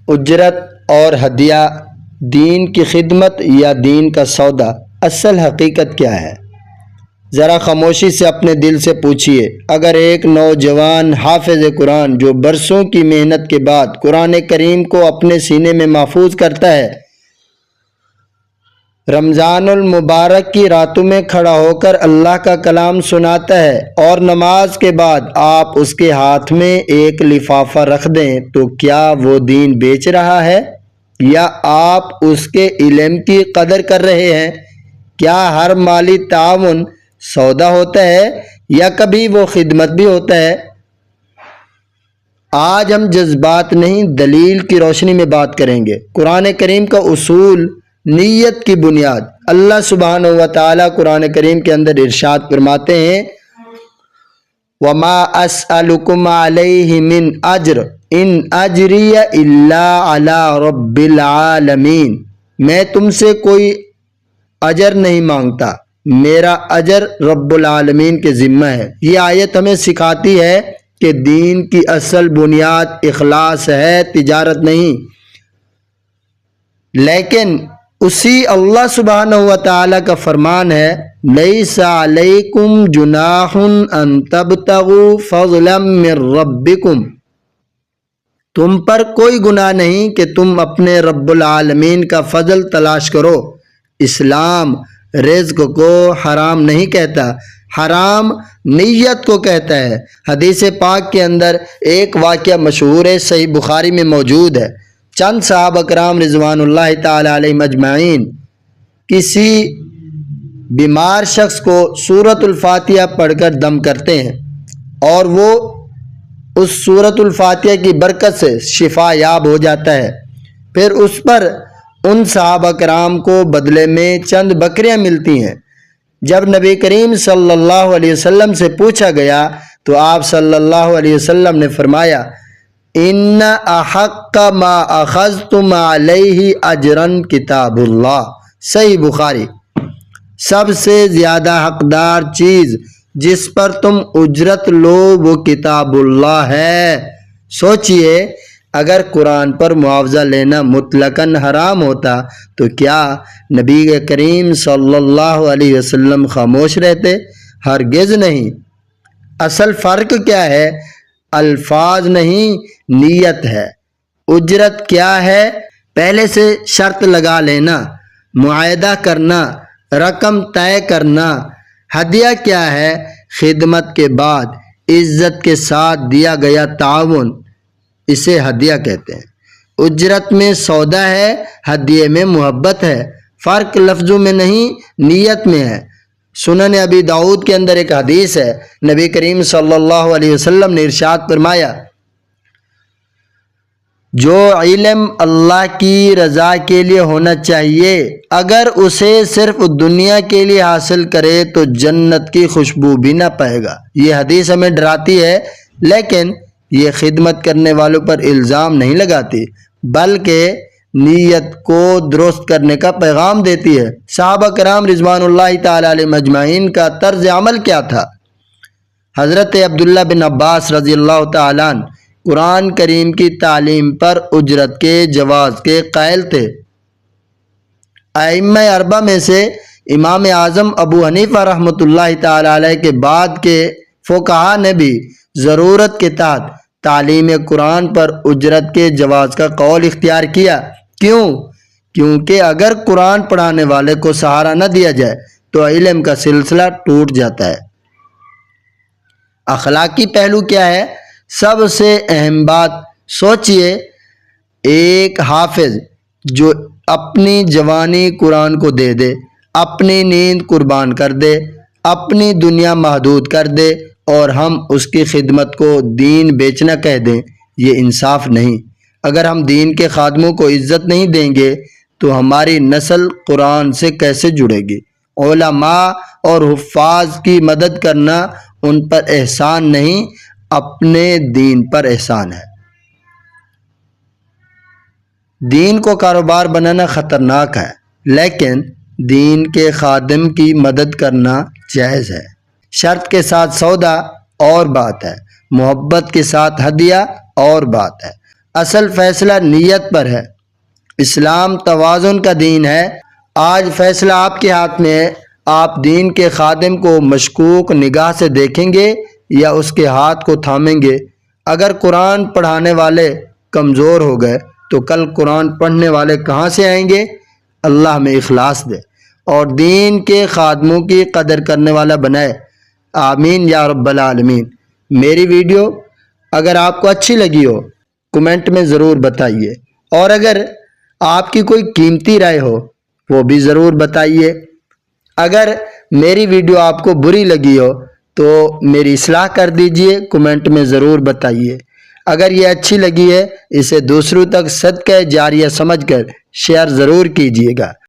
اجرت اور ہدیہ، دین کی خدمت یا دین کا سودا، اصل حقیقت کیا ہے؟ ذرا خاموشی سے اپنے دل سے پوچھئے۔ اگر ایک نوجوان حافظ قرآن جو برسوں کی محنت کے بعد قرآن کریم کو اپنے سینے میں محفوظ کرتا ہے، رمضان المبارک کی راتوں میں کھڑا ہو کر اللہ کا کلام سناتا ہے اور نماز کے بعد آپ اس کے ہاتھ میں ایک لفافہ رکھ دیں، تو کیا وہ دین بیچ رہا ہے یا آپ اس کے علم کی قدر کر رہے ہیں؟ کیا ہر مالی تعاون سودا ہوتا ہے یا کبھی وہ خدمت بھی ہوتا ہے؟ آج ہم جذبات نہیں، دلیل کی روشنی میں بات کریں گے۔ قرآن کریم کا اصول، نیت کی بنیاد۔ اللہ سبحانہ و تعالیٰ قرآن کریم کے اندر ارشاد فرماتے ہیں، وَمَا أَسْأَلُكُمْ عَلَيْهِ مِنْ أَجْرٍ إِنْ أَجْرِيَ إِلَّا عَلَىٰ رَبِّ الْعَالَمِينَ۔ میں تم سے کوئی اجر نہیں مانگتا، میرا اجر رب العالمین کے ذمہ ہے۔ یہ آیت ہمیں سکھاتی ہے کہ دین کی اصل بنیاد اخلاص ہے، تجارت نہیں۔ لیکن اسی اللہ سبحانہ و تعالیٰ کا فرمان ہے، لَيْسَ عَلَيْكُمْ جُنَاحٌ أَن تَبْتَغُوا فَضْلًا مِّن رَّبِّكُمْ۔ تم پر کوئی گناہ نہیں کہ تم اپنے رب العالمین کا فضل تلاش کرو۔ اسلام رزق کو حرام نہیں کہتا، حرام نیت کو کہتا ہے۔ حدیث پاک کے اندر ایک واقعہ مشہور ہے، صحیح بخاری میں موجود ہے۔ چند صحابہ کرام رضوان اللہ تعالی علیہم اجمعین کسی بیمار شخص کو سورۃ الفاتحہ پڑھ کر دم کرتے ہیں اور وہ اس سورۃ الفاتحہ کی برکت سے شفا یاب ہو جاتا ہے۔ پھر اس پر ان صحابہ کرام کو بدلے میں چند بکریاں ملتی ہیں۔ جب نبی کریم صلی اللہ علیہ وسلم سے پوچھا گیا تو آپ صلی اللہ علیہ وسلم نے فرمایا، ان احق ما اخذتم علیہ اجرا کتاب اللہ۔ صحیح بخاری۔ سب سے زیادہ حقدار چیز جس پر تم اجرت لو وہ کتاب اللہ ہے۔ سوچئے، اگر قرآن پر معاوضہ لینا مطلقاً حرام ہوتا تو کیا نبی کریم صلی اللہ علیہ وسلم خاموش رہتے؟ ہرگز نہیں۔ اصل فرق کیا ہے؟ الفاظ نہیں، نیت ہے۔ اجرت کیا ہے؟ پہلے سے شرط لگا لینا، معاہدہ کرنا، رقم طے کرنا۔ ہدیہ کیا ہے؟ خدمت کے بعد عزت کے ساتھ دیا گیا تعاون، اسے ہدیہ کہتے ہیں۔ اجرت میں سودا ہے، ہدیے میں محبت ہے۔ فرق لفظوں میں نہیں، نیت میں ہے۔ سنن ابی داؤد کے اندر ایک حدیث ہے، نبی کریم صلی اللہ علیہ وسلم نے ارشاد فرمایا، جو علم اللہ کی رضا کے لیے ہونا چاہیے اگر اسے صرف دنیا کے لیے حاصل کرے تو جنت کی خوشبو بھی نہ پائے گا۔ یہ حدیث ہمیں ڈراتی ہے، لیکن یہ خدمت کرنے والوں پر الزام نہیں لگاتی، بلکہ نیت کو درست کرنے کا پیغام دیتی ہے۔ صحابہ کرام رضوان اللہ تعالی علیہم اجمعین کا طرز عمل کیا تھا؟ حضرت عبداللہ بن عباس رضی اللہ تعالیٰ عنہ قرآن کریم کی تعلیم پر اجرت کے جواز کے قائل تھے۔ ائمہ اربعہ میں سے امام اعظم ابو حنیفہ رحمۃ اللہ تعالی علیہ کے بعد کے فقہا نے بھی ضرورت کے تحت تعلیم قرآن پر اجرت کے جواز کا قول اختیار کیا۔ کیوں؟ کیونکہ اگر قرآن پڑھانے والے کو سہارا نہ دیا جائے تو علم کا سلسلہ ٹوٹ جاتا ہے۔ اخلاقی پہلو کیا ہے؟ سب سے اہم بات، سوچئے، ایک حافظ جو اپنی جوانی قرآن کو دے دے، اپنی نیند قربان کر دے، اپنی دنیا محدود کر دے اور ہم اس کی خدمت کو دین بیچنا کہہ دیں، یہ انصاف نہیں۔ اگر ہم دین کے خادموں کو عزت نہیں دیں گے تو ہماری نسل قرآن سے کیسے جڑے گی؟ علماء اور حفاظ کی مدد کرنا ان پر احسان نہیں، اپنے دین پر احسان ہے۔ دین کو کاروبار بنانا خطرناک ہے، لیکن دین کے خادم کی مدد کرنا جائز ہے۔ شرط کے ساتھ سودا اور بات ہے، محبت کے ساتھ ہدیہ اور بات ہے۔ اصل فیصلہ نیت پر ہے۔ اسلام توازن کا دین ہے۔ آج فیصلہ آپ کے ہاتھ میں ہے۔ آپ دین کے خادم کو مشکوک نگاہ سے دیکھیں گے یا اس کے ہاتھ کو تھامیں گے۔ اگر قرآن پڑھانے والے کمزور ہو گئے تو کل قرآن پڑھنے والے کہاں سے آئیں گے؟ اللہ ہمیں اخلاص دے اور دین کے خادموں کی قدر کرنے والا بنائے۔ آمین یا رب العالمین۔ میری ویڈیو اگر آپ کو اچھی لگی ہو کمنٹ میں ضرور بتائیے، اور اگر آپ کی کوئی قیمتی رائے ہو وہ بھی ضرور بتائیے۔ اگر میری ویڈیو آپ کو بری لگی ہو تو میری اصلاح کر دیجئے، کمنٹ میں ضرور بتائیے۔ اگر یہ اچھی لگی ہے اسے دوسروں تک صدقہ جاریہ سمجھ کر شیئر ضرور کیجیے گا۔